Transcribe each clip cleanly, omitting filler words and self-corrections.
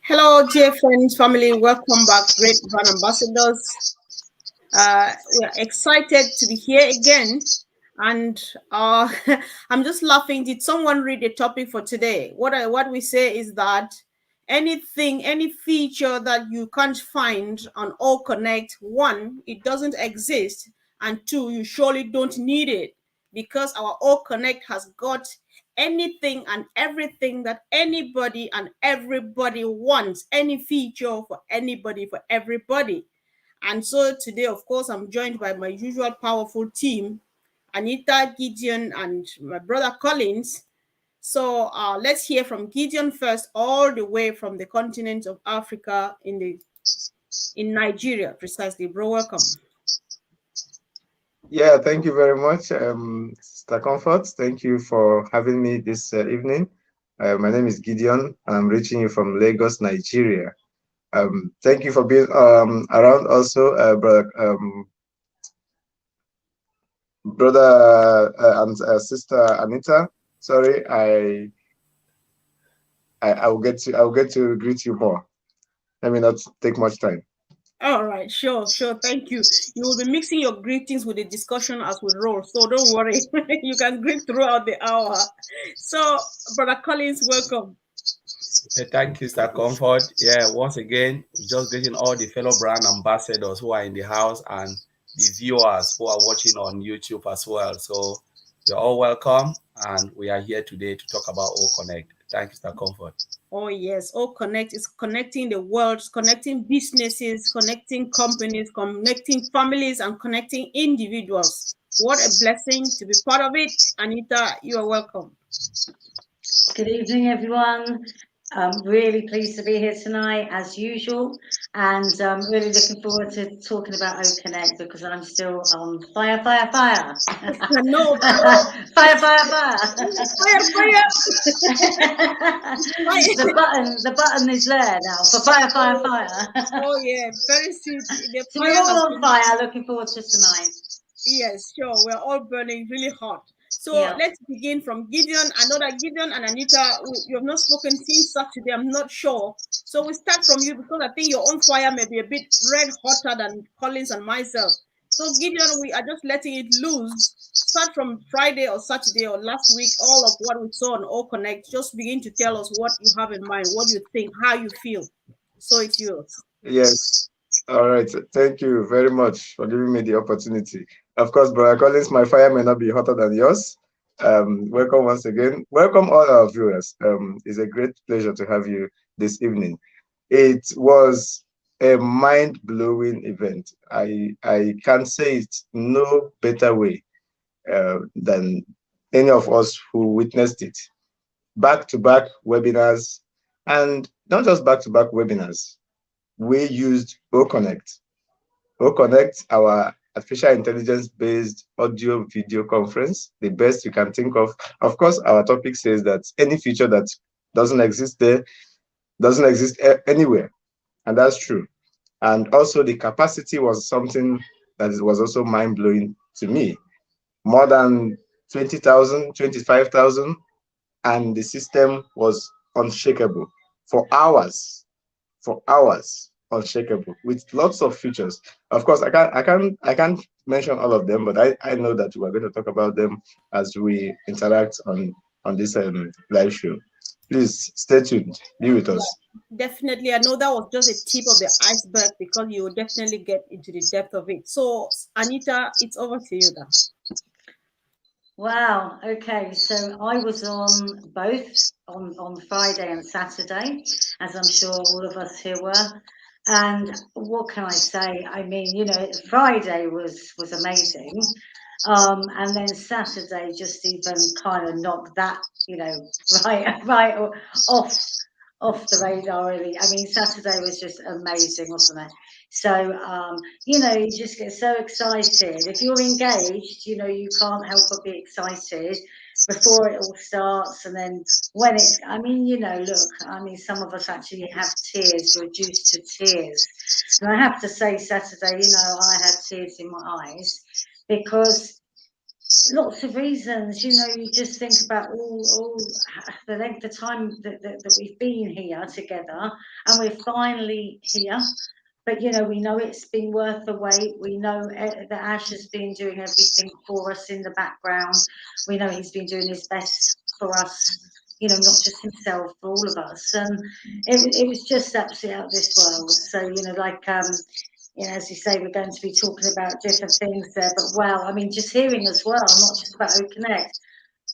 Hello, dear friends, family. Welcome back, great brand ambassadors. We are excited to be here again. And I'm just laughing. Did someone read the topic for today? What we say is that anything, any feature that you can't find on All Connect, one, it doesn't exist, and two, you surely don't need it because our All Connect has got anything and everything that anybody and everybody wants, any feature for anybody, for everybody. And so today, of course, I'm joined by my usual powerful team, Anita, Gideon, and my brother Collins. So let's hear from Gideon first, all the way from the continent of Africa in Nigeria, precisely. Bro, welcome. Yeah, thank you very much, Mr. Comfort. Thank you for having me this evening. My name is Gideon, and I'm reaching you from Lagos, Nigeria. Thank you for being around also, brother and sister Anita. Sorry, I will get to greet you more. Let me not take much time. All right, sure. Thank you. You will be mixing your greetings with the discussion as we roll, so don't worry. You can greet throughout the hour. So, Brother Collins, welcome. Thank you, Mr. Comfort. Yeah, once again, we're just greeting all the fellow brand ambassadors who are in the house and the viewers who are watching on YouTube as well. So you're all welcome, and we are here today to talk about All Connect. Thank you, Mr. Comfort. Oh, yes. All Connect is connecting the world, connecting businesses, connecting companies, connecting families, and connecting individuals. What a blessing to be part of it. Anita, you are welcome. Good evening, everyone. I'm really pleased to be here tonight, as usual, and I'm really looking forward to talking about OConnect because I'm still on fire. No, Fire. fire. The button is there now for fire. Oh, yeah, very soon. The So fire we're has all on been. fire. Looking forward to tonight. Yes, sure. We're all burning really hot. So Yeah. let's begin from Gideon. I know that Gideon and Anita, you have not spoken since Saturday. I'm not sure. So we start from you because I think your own fire may be a bit red hotter than Collins and myself. So Gideon, we are just letting it loose. Start from Friday or Saturday or last week, all of what we saw on All Connect. Just begin to tell us what you have in mind, what you think, how you feel. So it's yours. Yes. All right. Thank you very much for giving me the opportunity. Of course, Brother Collins, my fire may not be hotter than yours. Welcome once again. Welcome all our viewers. It's a great pleasure to have you this evening. It was a mind-blowing event. I can say it no better way than any of us who witnessed it. Back-to-back webinars, and not just back-to-back webinars. We used OConnect. OConnect, our artificial intelligence-based audio video conference, the best you can think of. Of course, our topic says that any feature that doesn't exist there doesn't exist anywhere, and that's true. And also the capacity was something that was also mind-blowing to me. More than 20,000, 25,000, and the system was unshakable for hours, unshakable with lots of features. Of course, I can't mention all of them, but I know that we're going to talk about them as we interact on this live show. Please stay tuned. Be with us. Definitely. I know that was just a tip of the iceberg because you will definitely get into the depth of it. So, Anita, it's over to you now. Wow. Okay. So I was on both on Friday and Saturday, as I'm sure all of us here were. And what can I say? I mean, Friday was amazing. And then Saturday just even kind of knocked that, right off the radar really. I mean, Saturday was just amazing, wasn't it? So, you just get so excited. If you're engaged, you can't help but be excited before it all starts. And then when I mean, look, I mean, some of us actually have tears, reduced to tears. And I have to say, Saturday, I had tears in my eyes because Lots of reasons, you know. You just think about all the length of time that we've been here together, and we're finally here. But you know, we know it's been worth the wait. We know that Ash has been doing everything for us in the background. We know he's been doing his best for us, you know, not just himself, for all of us. And it was just absolutely out of this world. So, you know, like you know, as you say, we're going to be talking about different things there. But wow, I mean, just hearing as well, not just about Connect,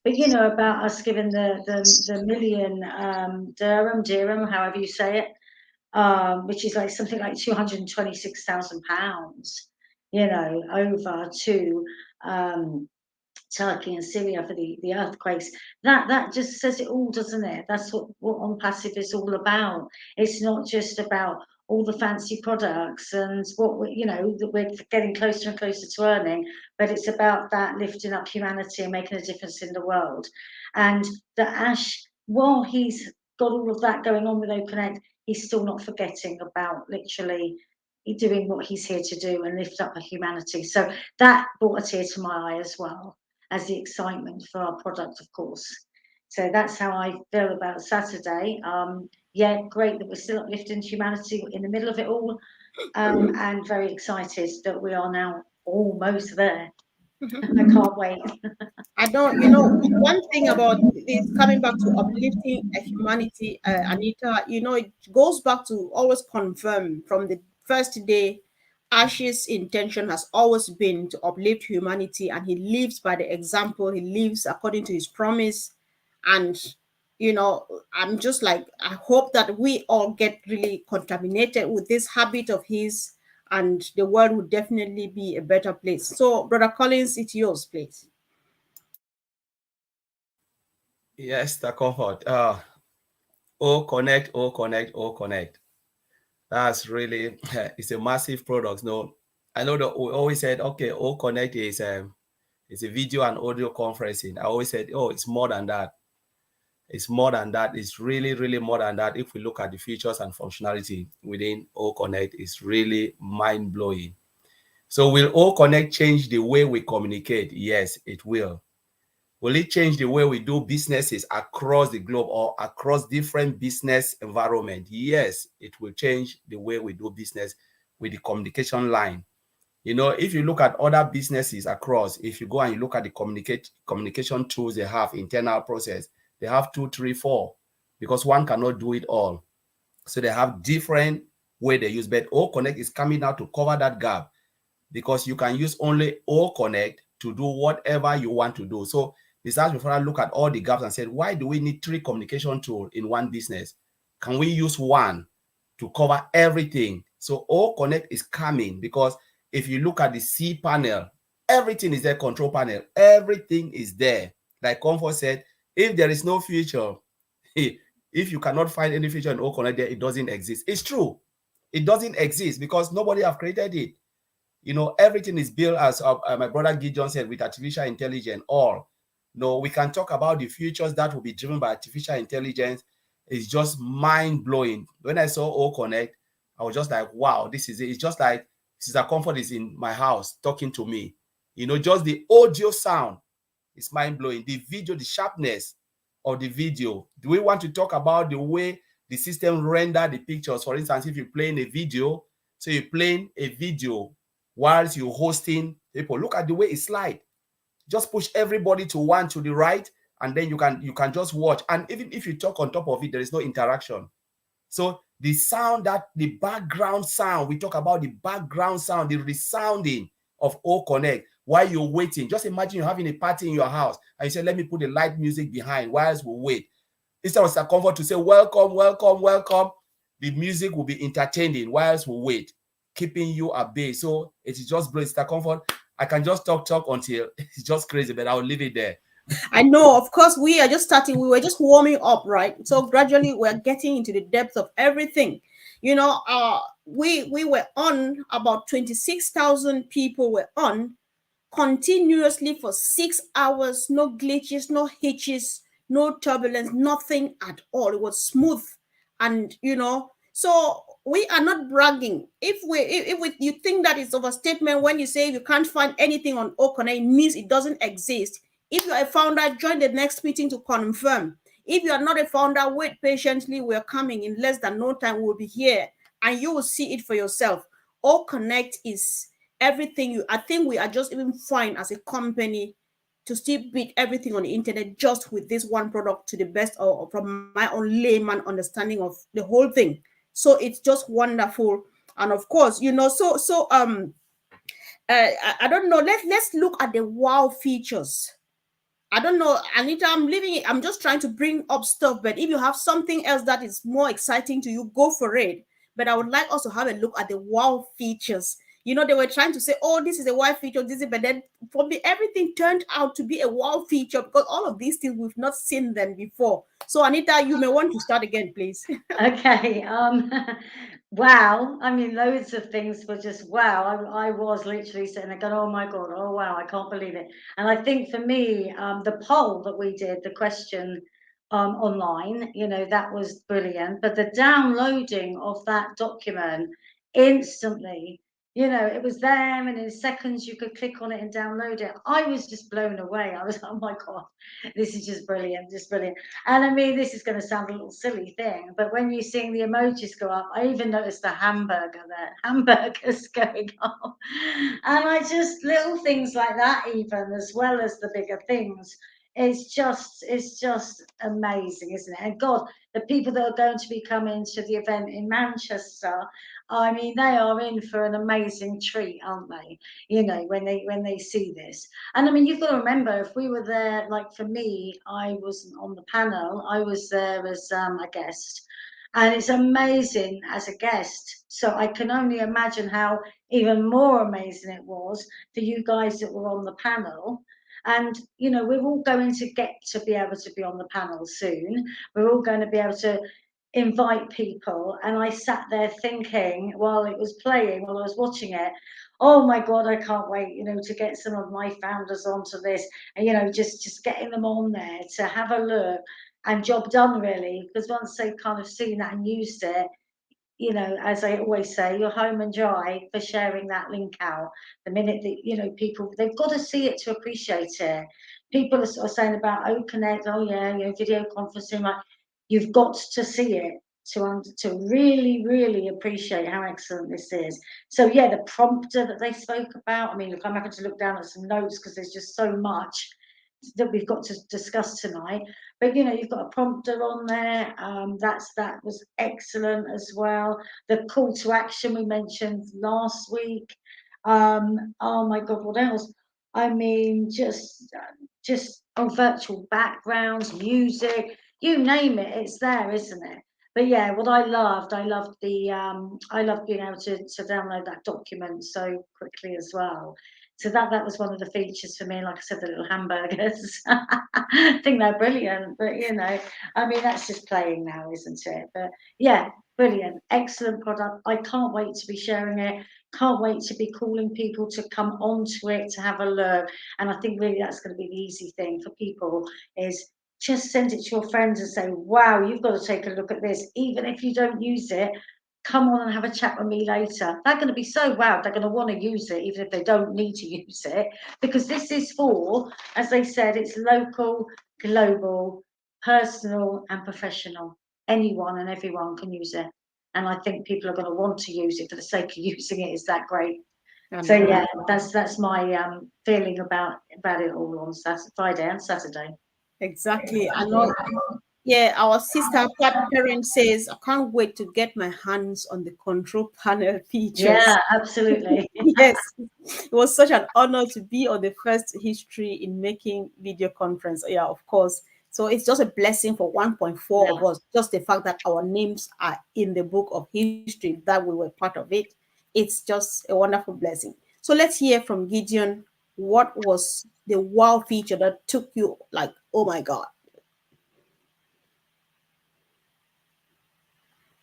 but you know, about us giving the million dirham, however you say it, which is like something like £226,000, you know, over to Turkey and Syria for the earthquakes. That just says it all, doesn't it? That's what ONPASSIVE is all about. It's not just about all the fancy products and what we, you know, that we're getting closer and closer to earning, but it's about that lifting up humanity and making a difference in the world. And that Ash, while he's got all of that going on with OConnect, he's still not forgetting about literally doing what he's here to do and lift up humanity. So that brought a tear to my eye as well, as the excitement for our product, of course. So that's how I feel about Saturday. Yeah, great that we're still uplifting humanity in the middle of it all, and very excited that we are now almost there. I can't wait. I don't, you know, one thing about this coming back to uplifting humanity, Anita, you know, it goes back to always confirm from the first day. Ash's intention has always been to uplift humanity, and he lives by the example. He lives according to his promise. And, you know, I'm just like, I hope that we all get really contaminated with this habit of his, and the world would definitely be a better place. So, Brother Collins, it's yours, please. Yes, the comfort. O Connect, O Connect, O Connect. That's really it's a massive product. No, I know that we always said, okay, O Connect is it's a video and audio conferencing. I always said, oh, it's more than that. It's more than that. It's really, really more than that. If we look at the features and functionality within O Connect, it's really mind blowing. So will O Connect change the way we communicate? Yes, it will. Will it change the way we do businesses across the globe or across different business environment? Yes, it will change the way we do business with the communication line. You know, if you look at other businesses across, if you go and you look at the communication tools they have, internal process, they have 2, 3, 4, because one cannot do it all. So they have different way they use, but O Connect is coming out to cover that gap, because you can use only O Connect to do whatever you want to do. So the search before look at all the gaps and said, why do we need 3 communication tools in one business? Can we use one to cover everything? So O Connect is coming, because if you look at the C panel, everything is there, control panel, everything is there. Like Comfort said, if there is no feature, if you cannot find any feature in O Connect there, it doesn't exist. It's true. It doesn't exist because nobody have created it. You know, everything is built, as my brother Gideon said, with artificial intelligence. All, no, we can talk about the futures that will be driven by artificial intelligence. It's just mind blowing. When I saw O Connect, I was just like, wow, this is it. It's just like Sister Comfort is in my house talking to me. You know, just the audio sound is mind blowing. The video, the sharpness of the video. Do we want to talk about the way the system render the pictures? For instance, if you're playing a video, so you're playing a video whilst you're hosting people, look at the way it slides. Just push everybody to one to the right, and then you can just watch. And even if you talk on top of it, there is no interaction. So the sound, that the background sound, we talk about the background sound, the resounding of O Connect while you're waiting. Just imagine you're having a party in your house and you say, let me put the light music behind whilst we wait. Instead of Mr. Comfort to say, welcome, welcome, welcome, the music will be entertaining whilst we wait, keeping you at bay. So it is just great, Mr. Comfort. I can just talk until it's just crazy, but I'll leave it there. I know, of course, we are just starting. We were just warming up, right? So gradually, we're getting into the depth of everything. You know, we were on about 26,000 people were on continuously for 6 hours. No glitches, no hitches, no turbulence, nothing at all. It was smooth, and you know, so we are not bragging. If you think that it's overstatement when you say you can't find anything on OConnect, it means it doesn't exist. If you're a founder, join the next meeting to confirm. If you are not a founder, wait patiently. We're coming in less than no time. We'll be here and you will see it for yourself. OConnect is everything you, I think we are just even fine as a company to still beat everything on the internet just with this one product to the best, or from my own layman understanding of the whole thing. So it's just wonderful. And of course, I don't know, let's look at the wow features. I don't know, Anita, I'm leaving it. I'm just trying to bring up stuff, but if you have something else that is more exciting to you, go for it. But I would like us to have a look at the wow features. They were trying to say, oh, this is a wow feature, this is, but then for me, everything turned out to be a wow feature because all of these things we've not seen them before. So, Anita, you may want to start again, please. Okay. Wow. I mean, loads of things were just wow. I was literally sitting there going, oh my God, oh wow, I can't believe it. And I think for me, the poll that we did, the question online, that was brilliant. But the downloading of that document instantly, it was there, and in seconds you could click on it and download it. I was just blown away. I was, oh my God, this is just brilliant, just brilliant. And I mean, this is going to sound a little silly thing, but when you're seeing the emojis go up, I even noticed the hamburger there, hamburgers going up. And I just, little things like that, even as well as the bigger things. It's just amazing, isn't it? And God, the people that are going to be coming to the event in Manchester, I mean, they are in for an amazing treat, aren't they? When they see this. And I mean, you've got to remember, if we were there, like for me, I wasn't on the panel, I was there as a guest. And it's amazing as a guest. So I can only imagine how even more amazing it was for you guys that were on the panel. And, we're all going to get to be able to be on the panel soon. We're all going to be able to invite people. And I sat there thinking while it was playing, while I was watching it, oh my God, I can't wait, to get some of my founders onto this, and just getting them on there to have a look, and job done really, because once they've kind of seen that and used it, as I always say, you're home and dry for sharing that link out. The minute that, people, they've got to see it to appreciate it. People are sort of saying about Connect, oh yeah, video conferencing, like, you've got to see it to really, really appreciate how excellent this is. So yeah, the prompter that they spoke about, I mean, look, I'm having to look down at some notes because there's just so much that we've got to discuss tonight. But you've got a prompter on there. That was excellent as well. The call to action we mentioned last week. Oh my God, what else? I mean, just virtual backgrounds, music, you name it, it's there, isn't it? But yeah, what I loved I loved being able to download that document so quickly as well. So that was one of the features for me. Like I said, the little hamburgers. I think they're brilliant, but I mean, that's just playing now, isn't it? But yeah, brilliant, excellent product. I can't wait to be sharing it. Can't wait to be calling people to come onto it to have a look. And I think really that's going to be the easy thing for people, is just send it to your friends and say, wow, you've got to take a look at this. Even if you don't use it, come on and have a chat with me later. They're going to be so wowed, they're going to want to use it, even if they don't need to use it, because this is for, as they said, it's local, global, personal, and professional. Anyone and everyone can use it. And I think people are going to want to use it for the sake of using it. Is that great? So yeah, that's my feeling about it all on Friday and Saturday. Exactly. I know. Yeah, our sister parent says, I can't wait to get my hands on the control panel features. Yeah, absolutely. Yes, it was such an honor to be on the first history in making video conference. Yeah, of course. So it's just a blessing for 1.4 of us. Just the fact that our names are in the book of history, that we were part of it. It's just a wonderful blessing. So let's hear from Gideon. What was the wow feature that took you like, oh my God?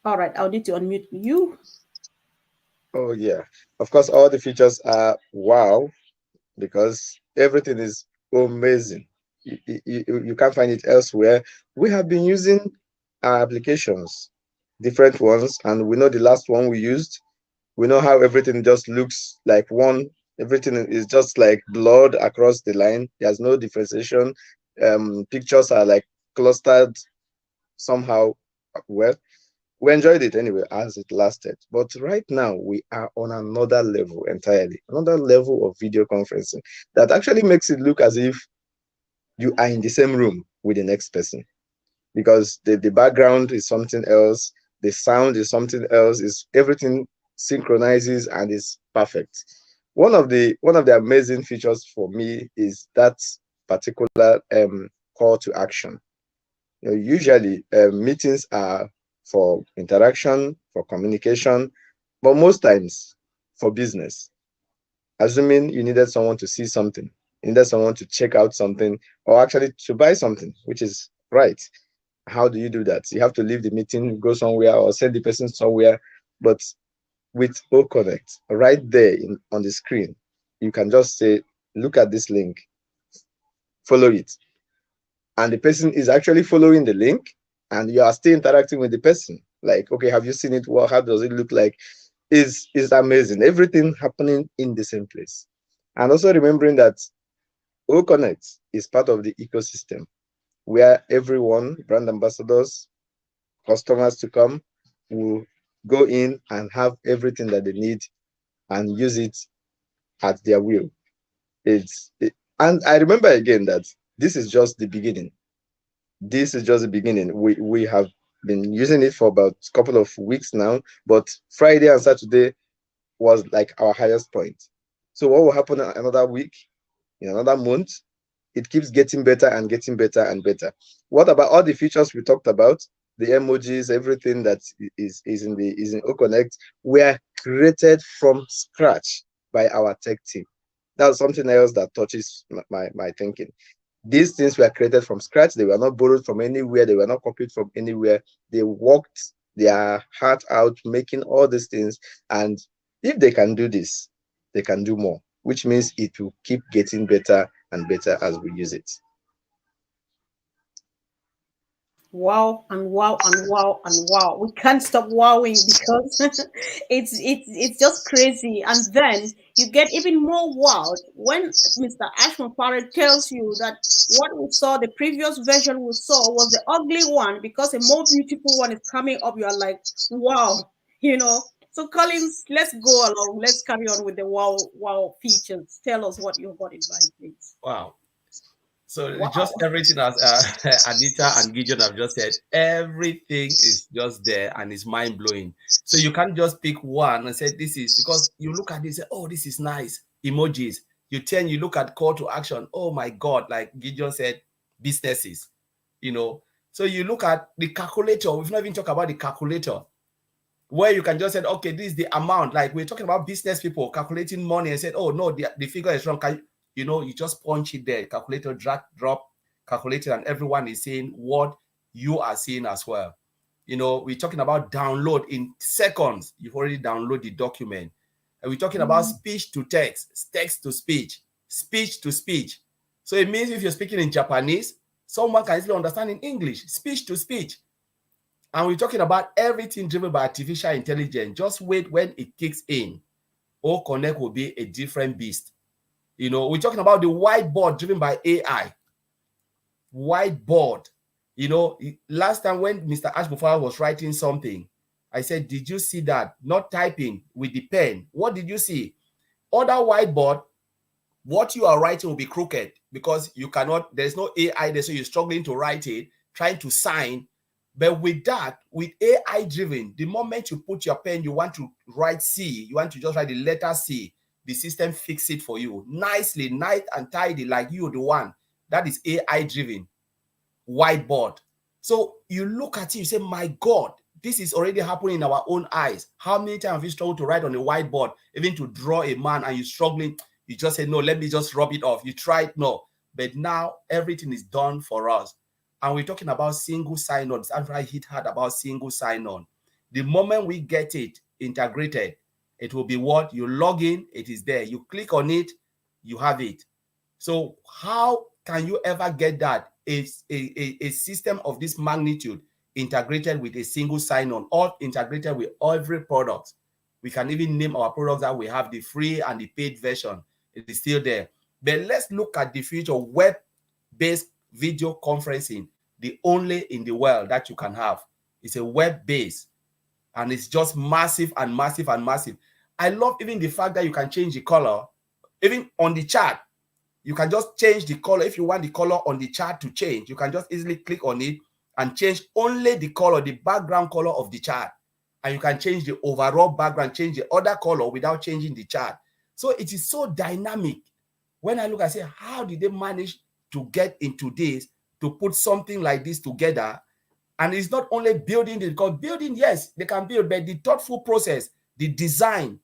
All right, I'll need to unmute you. Oh yeah, of course, all the features are wow because everything is amazing. You can't find it elsewhere. We have been using our applications different ones, and we know the last one we used. We know how everything just looks like one. Everything is just like blurred across the line. There's no differentiation. Pictures are like clustered somehow. Well, we enjoyed it anyway as it lasted. But right now we are on another level entirely, another level of video conferencing that actually makes it look as if you are in the same room with the next person, because the background is something else, the sound is something else, is everything synchronizes and is perfect. One of the amazing features for me is that particular call to action. Usually meetings are for interaction, for communication, but most times for business. Assuming you needed someone to see something, you needed someone to check out something, or actually to buy something, which is right. How do you do that? You have to leave the meeting, go somewhere, or send the person somewhere. But with OConnect, right there on the screen, you can just say, look at this link, follow it. And the person is actually following the link, and you are still interacting with the person. Like, okay, have you seen it? Well, how does it look like? Is amazing. Everything happening in the same place. And also remembering that OConnect is part of the ecosystem where everyone, brand ambassadors, customers to come, will go in and have everything that they need and use it at their will. And I remember again that this is just the beginning. This is just the beginning. We have been using it for about a couple of weeks now, but Friday and Saturday was like our highest point. So what will happen another week, in another month? It keeps getting better and getting better and better. What about all the features we talked about? The emojis, everything that is in OConnect were created from scratch by our tech team. That's something else that touches my thinking. These things were created from scratch. They were not borrowed from anywhere. They were not copied from anywhere. They worked their heart out making all these things. And if they can do this, they can do more, which means it will keep getting better and better as we use it. Wow and wow and wow and wow. We can't stop wowing because it's just crazy. And then you get even more wowed when Mr. Ashman Farrell tells you that what we saw, the previous version we saw was the ugly one because a more beautiful one is coming up. You are like, wow, you know. So Collins, let's go along. Let's carry on with the wow features. Tell us what you got in mind, please. Wow. So just Wow. everything as Anita and Gideon have just said, everything is just there and it's mind blowing. So you can't just pick one and say this is, because you look at this, say, oh, this is nice. Emojis. You turn, you look at call to action. Oh my God, like Gideon said, businesses, you know. So you look at the calculator. We've not even talked about the calculator, where you can just say, okay, this is the amount. Like we're talking about business people calculating money and said, oh no, the figure is wrong. Can you just punch it there, calculator, drag, drop, calculator, and everyone is seeing what you are seeing as well. We're talking about download in seconds. You've already downloaded the document. And we're talking about speech to text, text to speech, speech to speech. So it means if you're speaking in Japanese, someone can easily understand in English, speech to speech. And we're talking about everything driven by artificial intelligence. Just wait when it kicks in. OConnect will be a different beast. We're talking about the whiteboard driven by AI. Whiteboard. Last time when Mr. Ashbufara was writing something, I said, did you see that? Not typing with the pen. What did you see? Other whiteboard, what you are writing will be crooked because there's no AI there, so you're struggling to write it, trying to sign. But with that, with AI driven, the moment you put your pen, you want to write C, you want to just write the letter C, the system fix it for you nicely, nice and tidy, like you're the one. That is AI driven whiteboard. So you look at it, you say, my God, this is already happening in our own eyes. How many times have you struggled to write on a whiteboard, even to draw a man, and you're struggling? You just say, no, let me just rub it off. You tried, no. But now everything is done for us. And we're talking about single sign-on. That's why I hit hard about single sign-on. The moment we get it integrated, it will be what? You log in, it is there. You click on it, you have it. So how can you ever get that? A system of this magnitude integrated with a single sign-on, all integrated with every product. We can even name our products that we have, the free and the paid version. It is still there. But let's look at the future web-based video conferencing, the only in the world that you can have. It's a web-based, and it's just massive and massive and massive. I love even the fact that you can change the color, even on the chat. You can just change the color. If you want the color on the chart to change, you can just easily click on it and change only the color, the background color of the chart. And you can change the overall background, change the other color without changing the chart. So it is so dynamic. When I look, I say, how did they manage to get into this, to put something like this together? And it's not only building it, because building, yes, they can build, but the thoughtful process, the design,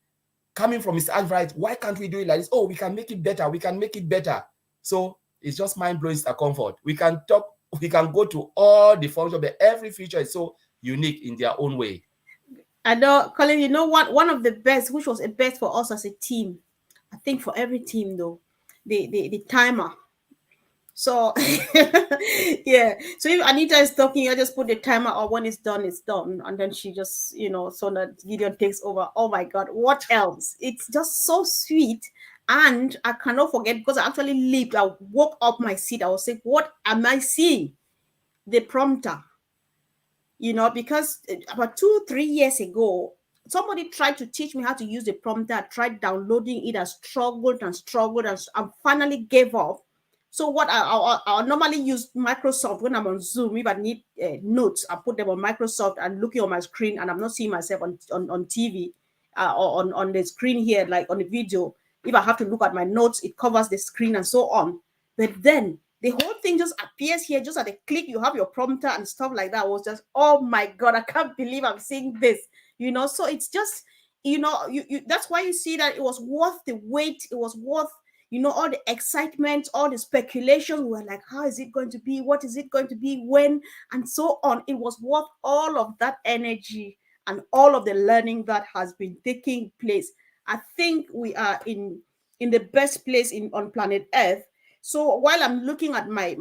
coming from his advice, why can't we do it like this? Oh, we can make it better. We can make it better. So it's just mind-blowing, Mr. Comfort. We can talk, we can go to all the functions, but every feature is so unique in their own way. I know, Colin, you know what? One of the best, which was a best for us as a team, I think for every team though, the timer. So yeah. So if Anita is talking, I just put the timer, or when it's done, and then she just, so that Gideon takes over. Oh my God, what else? It's just so sweet. And I cannot forget, because I actually leaped. I woke up my seat. I was saying, what am I seeing? The prompter. Because about 2-3 years ago, somebody tried to teach me how to use the prompter. I tried downloading it. I struggled and struggled, and finally gave up. So what I normally use Microsoft when I'm on Zoom. If I need notes, I put them on Microsoft and looking on my screen, and I'm not seeing myself on TV or on the screen here, like on the video. If I have to look at my notes, it covers the screen and so on. But then the whole thing just appears here, just at a click. You have your prompter and stuff like that. I was just, oh my God, I can't believe I'm seeing this. So it's just, you that's why you see that it was worth the wait. It was worth, all the excitement, all the speculation. We were like, how is it going to be? What is it going to be? When? And so on. It was worth all of that energy and all of the learning that has been taking place. I think we are in the best place on planet Earth. So while I'm looking at my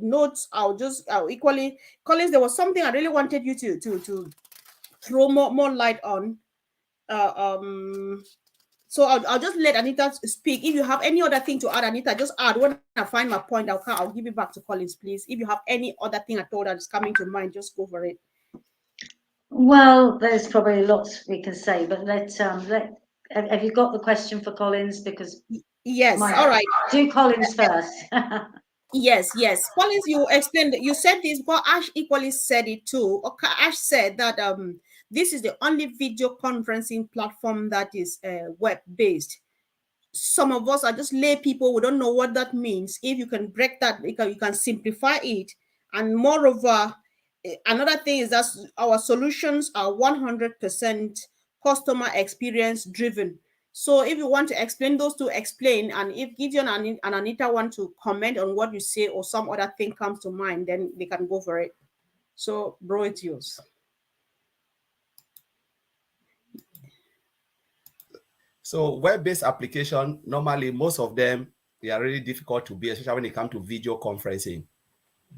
notes, I'll equally, Collins, there was something I really wanted you to throw more light on. So I'll just let Anita speak. If you have any other thing to add, Anita, just add. When I find my point, I'll give it back to Collins, please. If you have any other thing at all that's coming to mind, just go for it. Well, there's probably lots we can say, but have you got the question for Collins? Because yes, all right. Do Collins first. Yes. Collins, you explained, you said this, but Ash equally said it too. Okay, Ash said that this is the only video conferencing platform that is web-based. Some of us are just lay people. We don't know what that means. If you can break that, you can simplify it. And moreover, another thing is that our solutions are 100% customer experience driven. So if you want to explain those two, explain. And if Gideon and Anita want to comment on what you say, or some other thing comes to mind, then they can go for it. So, bro, it's yours. So web-based application, normally most of them, they are really difficult to build, especially when it comes to video conferencing.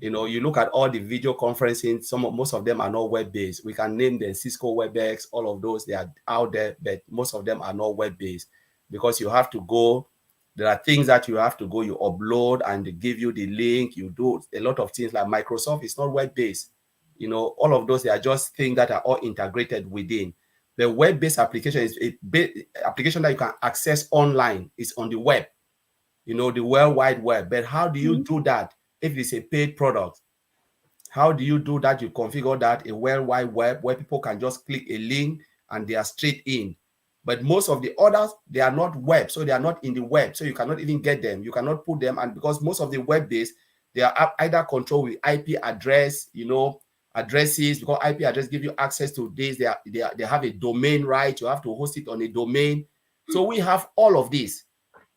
You look at all the video conferencing, most of them are not web-based. We can name them Cisco WebEx, all of those, they are out there, but most of them are not web-based, because you have to go, there are things that you have to go, you upload and they give you the link, you do a lot of things. Like Microsoft is not web-based. All of those, they are just things that are all integrated within. The web-based application is a application that you can access online. It's on the web, the World Wide Web. But how do you do that if it's a paid product? How do you do that? You configure that a World Wide Web where people can just click a link and they are straight in. But most of the others, they are not web, so they are not in the web, so you cannot even get them. You cannot put them, and because most of the web-based, they are either controlled with IP address, addresses, because IP address give you access to this. They have a domain right. You have to host it on a domain. So we have all of this,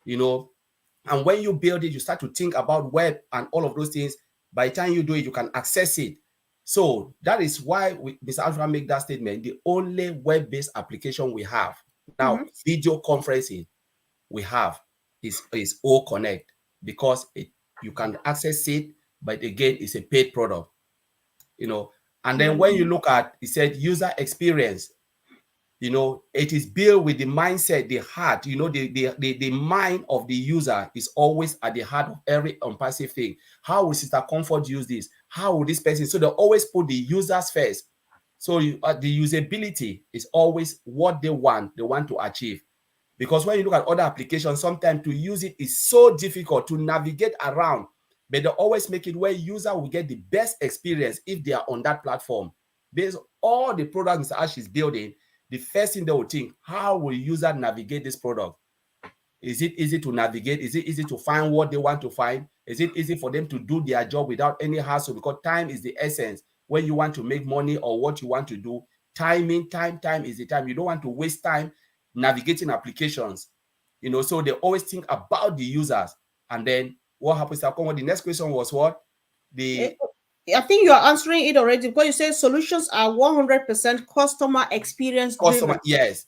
and when you build it, you start to think about web and all of those things. By the time you do it, you can access it. So that is why Mr. Alpha make that statement. The only web-based application we have now, video conferencing we have is OConnect, because you can access it, but again, it's a paid product. And then when you look at, it said user experience, you know, it is built with the mindset, the heart, you know, the mind of the user is always at the heart of every ONPASSIVE thing. How will Sister Comfort use this? How will this person? So they always put the users first. So the usability is always what they want to achieve. Because when you look at other applications, sometimes to use it is so difficult to navigate around, but they always make it where user will get the best experience if they are on that platform. Based on all the products Mr. Ash is building, the first thing they will think, how will user navigate this product? Is it easy to navigate? Is it easy to find what they want to find? Is it easy for them to do their job without any hassle? Because time is the essence. When you want to make money or what you want to do, time is the time. You don't want to waste time navigating applications. You know, so they always think about the users. And then what happens? The next question was what? I think you are answering it already, because you say solutions are 100% customer experience driven. Yes,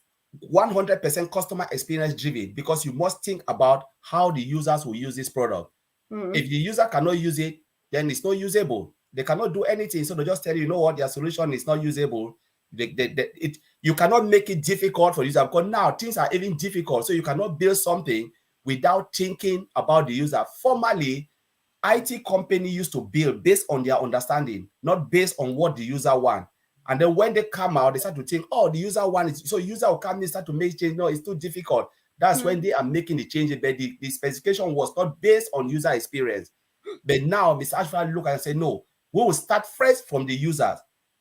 100% customer experience driven, because you must think about how the users will use this product. If the user cannot use it, then it's not usable. They cannot do anything. So they just tell you, you know what, their solution is not usable. You cannot make it difficult for user, because now things are even difficult. So you cannot build something without thinking about the user. Formerly, IT company used to build based on their understanding, not based on what the user want. And then when they come out, they start to think, oh, the user wants it. So user will come in, start to make change. No, it's too difficult. That's when they are making the changes. But the specification was not based on user experience. But now Mr. Ashford look and say, no, we will start fresh from the users.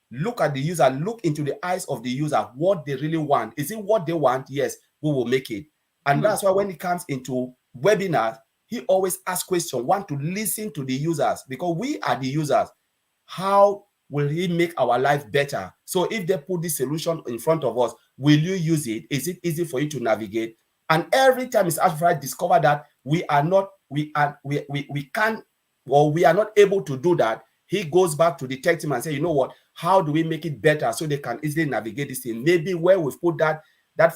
Look at the user, look into the eyes of the user, what they really want. Is it what they want? Yes, we will make it. And that's why when it comes into webinars, he always asks questions, want to listen to the users, because we are the users. How will he make our life better? So if they put this solution in front of us, will you use it? Is it easy for you to navigate? And every time Mr. Ashford discover that we can't, or we are not able to do that, he goes back to the tech team and say, you know what, how do we make it better so they can easily navigate this thing? Maybe where we've put that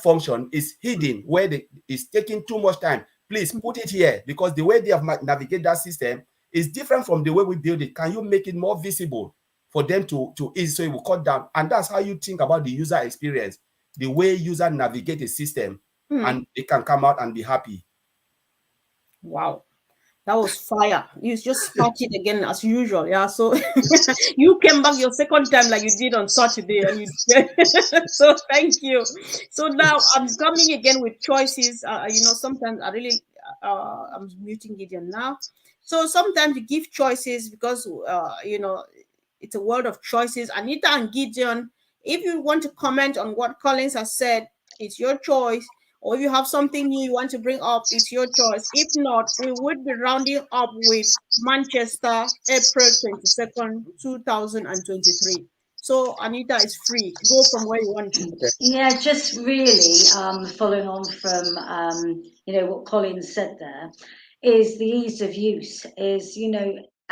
function is hidden, where it's taking too much time. Please put it here, because the way they have navigated that system is different from the way we build it. Can you make it more visible for them to ease, so it will cut down? And that's how you think about the user experience, the way user navigate a system, and they can come out and be happy. Wow. That was fire. You just spark it again as usual. Yeah. So you came back your second time like you did on Saturday, and so thank you. So now I'm coming again with choices. Sometimes I really I'm muting Gideon now. So sometimes you give choices because it's a world of choices. Anita and Gideon, if you want to comment on what Collins has said, it's your choice. Or if you have something new you want to bring up, it's your choice. If not, we would be rounding up with Manchester, April 22nd, 2023. So Anita is free. Go from where you want to. Yeah, just really following on from what Colin said there, is the ease of use. Is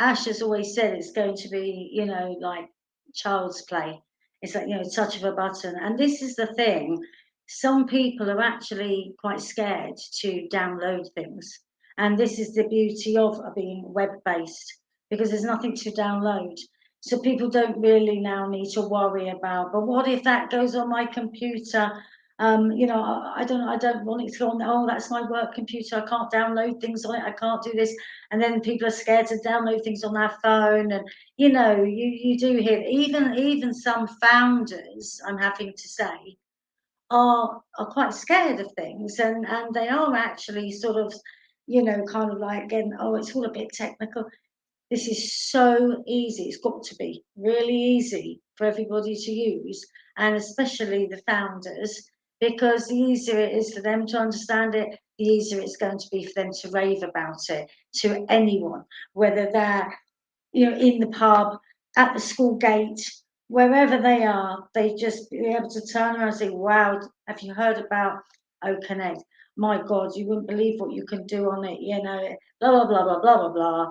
Ash has always said it's going to be like child's play. It's like touch of a button, and this is the thing. Some people are actually quite scared to download things, and this is the beauty of being web-based, because there's nothing to download. So people don't really now need to worry about, but what if that goes on my computer? I don't want it to go on. Oh, that's my work computer. I can't download things on it. I can't do this. And then people are scared to download things on their phone. And you do hear even some founders, I'm having to say, are quite scared of things, and they are actually sort of, kind of like getting, oh, it's all a bit technical. This is so easy. It's got to be really easy for everybody to use, and especially the founders, because the easier it is for them to understand it, the easier it's going to be for them to rave about it to anyone, whether they're in the pub, at the school gate, wherever they are. They just be able to turn around and say, wow, have you heard about OConnect? My God, you wouldn't believe what you can do on it, blah, blah, blah, blah, blah, blah, blah.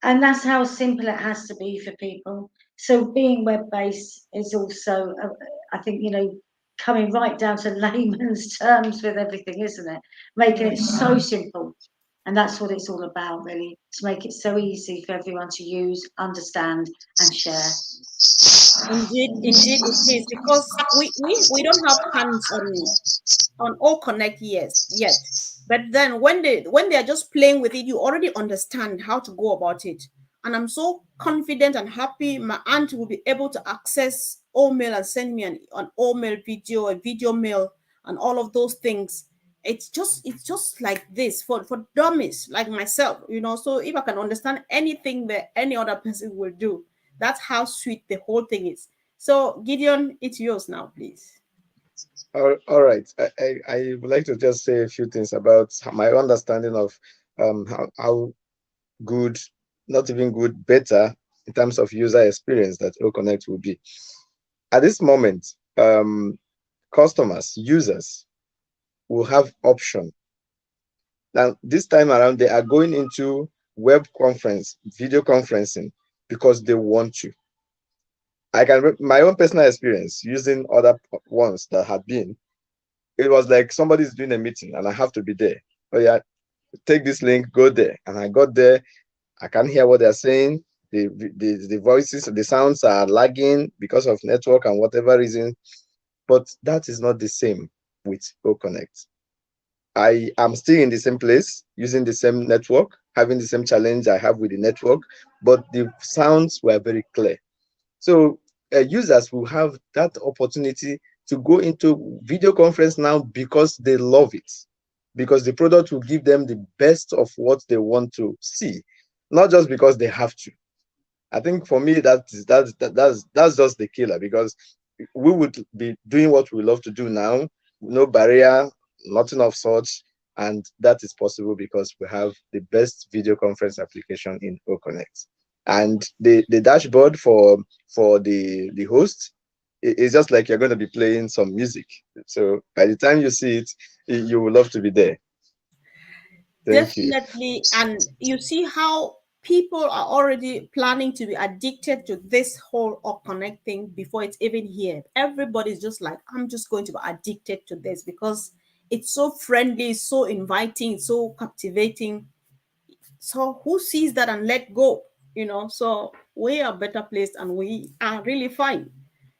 And that's how simple it has to be for people. So being web-based is also, I think, coming right down to layman's terms with everything, isn't it? Making it so simple. And that's what it's all about, really, to make it so easy for everyone to use, understand, and share. Indeed it is, because we don't have hands on all connect yet. But then when they are just playing with it, you already understand how to go about it. And I'm so confident and happy my aunt will be able to access all mail and send me an all mail video, a video mail, and all of those things. It's just like this for dummies like myself, so if I can understand anything that any other person will do, that's how sweet the whole thing is. So Gideon, it's yours now, please. All right. I would like to just say a few things about my understanding of how good, not even good, better in terms of user experience that OConnect will be. At this moment, customers, users will have option. Now, this time around, they are going into web conference, video conferencing, because they want to. I can my own personal experience using other ones that have been. It was like somebody's doing a meeting and I have to be there. Oh yeah, take this link, go there. And I got there. I can't hear what they're saying. The voices, the sounds are lagging because of network and whatever reason. But that is not the same with OConnect. I am still in the same place, using the same network, having the same challenge I have with the network, but the sounds were very clear. So users will have that opportunity to go into video conference now because they love it, because the product will give them the best of what they want to see, not just because they have to. I think for me that's just the killer, because we would be doing what we love to do now, no barrier, nothing of such, and that is possible because we have the best video conference application in OConnect. And the dashboard for the host is just like you're going to be playing some music. So by the time you see it, you will love to be there. Thank you. Definitely. And you see how people are already planning to be addicted to this whole or connecting before it's even here. Everybody's just like, I'm just going to be addicted to this because it's so friendly, so inviting, so captivating. So who sees that and let go? So we are better placed and we are really fine.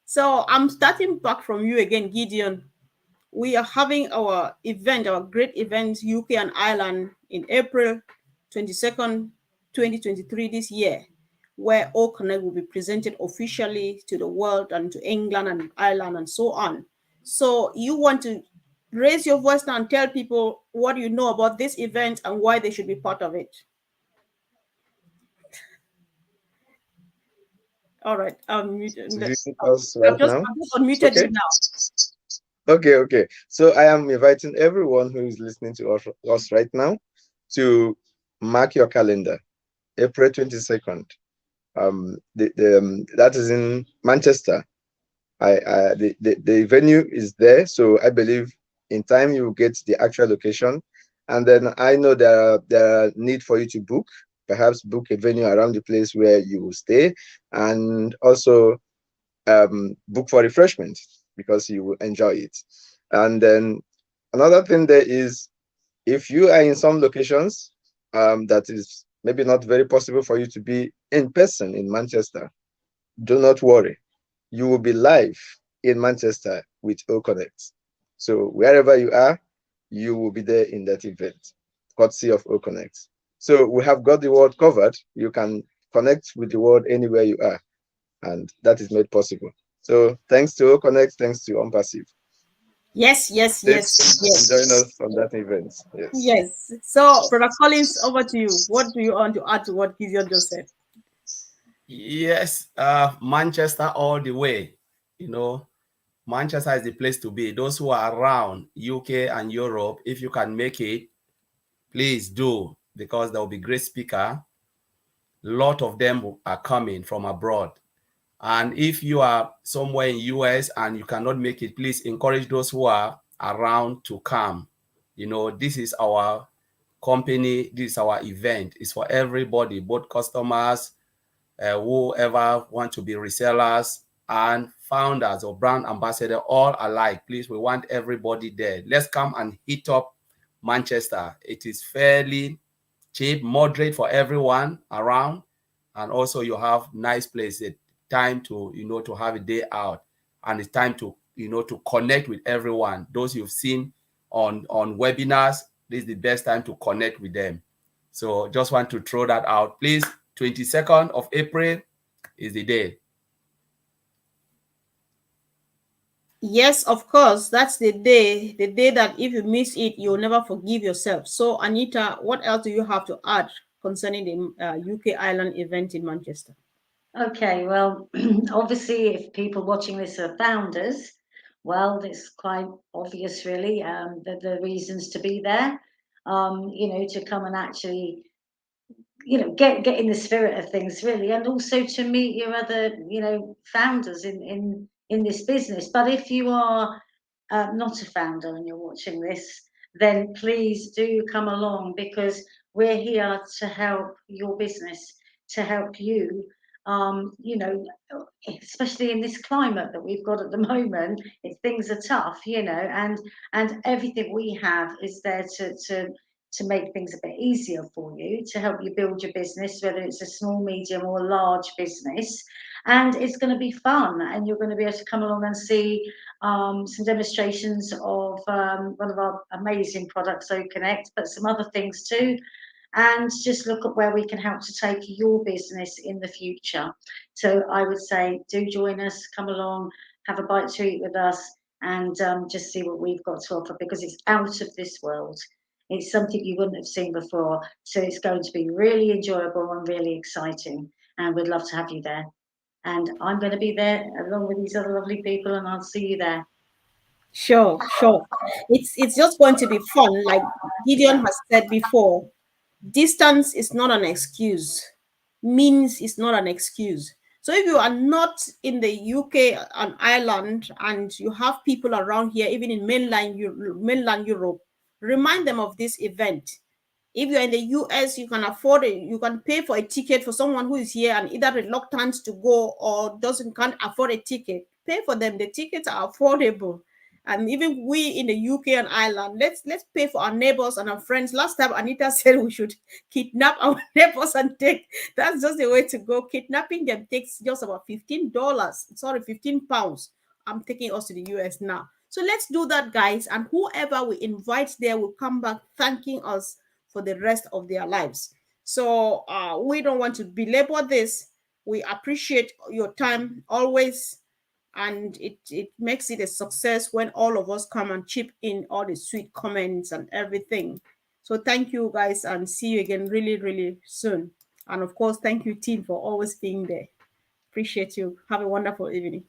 So I'm starting back from you again, Gideon. We are having our event, our great event, UK and Ireland, in April 22nd, 2023 this year, where All Connect will be presented officially to the world and to England and Ireland and so on. So you want to raise your voice now and tell people what you know about this event and why they should be part of it. All right. Viewing us I've right just, now. I've just unmuted Okay. you now. Okay. So I am inviting everyone who is listening to us right now to mark your calendar, April 22nd. That is in Manchester. The venue is there, so I believe in time you will get the actual location, and then I know there are need for you to book, perhaps book a venue around the place where you will stay, and also book for refreshment because you will enjoy it. And then another thing there is, if you are in some locations that is maybe not very possible for you to be in person in Manchester, do not worry. You will be live in Manchester with OConnect. So wherever you are, you will be there in that event, courtesy of OConnect. So we have got the world covered. You can connect with the world anywhere you are, and that is made possible. So thanks to OConnect, thanks to ONPASSIVE. Yes. And join us on that event. Yes. Yes. So, Brother Collins, over to you. What do you want to add to what Gideon just said? Yes, Manchester all the way. Manchester is the place to be. Those who are around UK and Europe, if you can make it, please do, because there will be great speaker. A lot of them are coming from abroad. And if you are somewhere in US and you cannot make it, please encourage those who are around to come. This is our company, this is our event. It's for everybody, both customers, whoever want to be resellers and founders or brand ambassador, all alike. Please, we want everybody there. Let's come and hit up Manchester. It is fairly cheap, moderate for everyone around, and also you have nice places. time to, to have a day out, and it's time to, to connect with everyone. Those you've seen on webinars, this is the best time to connect with them. So just want to throw that out. Please, 22nd of April is the day. Yes, of course. That's the day that if you miss it, you'll never forgive yourself. So, Anita, what else do you have to add concerning the UK Ireland event in Manchester? Okay, well, obviously, if people watching this are founders, well, it's quite obvious, really, the reasons to be there. To come and actually, get in the spirit of things, really, and also to meet your other, founders in this business. But if you are not a founder and you're watching this, then please do come along, because we're here to help your business, to help you. Especially in this climate that we've got at the moment, if things are tough, and everything we have is there to make things a bit easier for you, to help you build your business, whether it's a small, medium, or large business. And it's going to be fun, and you're going to be able to come along and see some demonstrations of one of our amazing products, OConnect, but some other things too, and just look at where we can help to take your business in the future. So I would say, do join us, come along, have a bite to eat with us, and just see what we've got to offer, because it's out of this world. It's something you wouldn't have seen before. So it's going to be really enjoyable and really exciting. And we'd love to have you there. And I'm going to be there along with these other lovely people, and I'll see you there. Sure, sure. It's just going to be fun. Like Gideon has said before, distance is not an excuse. Means is not an excuse. So if you are not in the UK and Ireland and you have people around here, even in mainland Europe, remind them of this event. If you're in the US, you can afford it. You can pay for a ticket for someone who is here and either reluctant to go or can't afford a ticket. Pay for them. The tickets are affordable. And even we in the UK and Ireland, let's pay for our neighbors and our friends. Last time Anita said we should kidnap our neighbors and take. That's just the way to go. Kidnapping them takes just about $15. Sorry, £15. I'm taking us to the US now. So let's do that, guys. And whoever we invite there will come back thanking us for the rest of their lives. So we don't want to belabor this. We appreciate your time always, and it makes it a success when all of us come and chip in all the sweet comments and everything. So thank you, guys, and see you again really, really soon. And of course, thank you, team, for always being there. Appreciate you. Have a wonderful evening.